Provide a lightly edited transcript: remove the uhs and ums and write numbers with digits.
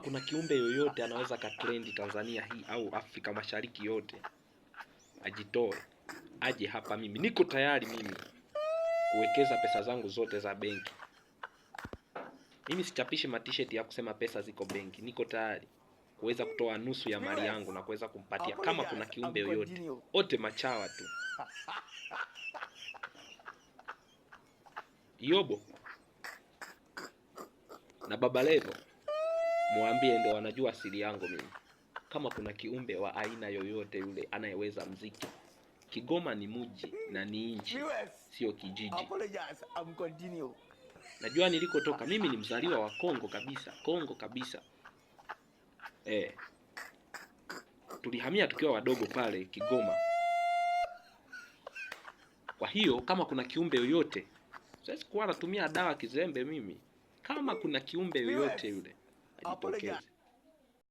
Kuna kiumbe yoyote anaweza katrendi Tanzania hii au Afrika Mashariki yote, ajitoe aje hapa. Mimi niko tayari mimi kuwekeza pesa zangu zote za benki. Mimi sichapishi matisheti ya kusema pesa ziko benki. Niko tayari kuweza kutoa nusu ya mali yangu na kuweza kumpatia kama kuna kiumbe yoyote. Wote machawa tu. Yobo na Baba Levo muambie, ndio wanajua siri yangu mimi. Kama kuna kiumbe wa aina yoyote yule anayeweza mziki, Kigoma ni mji na ni nchi, sio kijiji. Najua nilikotoka mimi, ni mzaliwa wa Kongo kabisa, Kongo kabisa. Tulihamia tukiwa wadogo pale Kigoma. Kwa hiyo kama kuna kiumbe yoyote, siwezi kuwa natumia dawa kizembe mimi. Kama kuna kiumbe yoyote yule ajitokeze.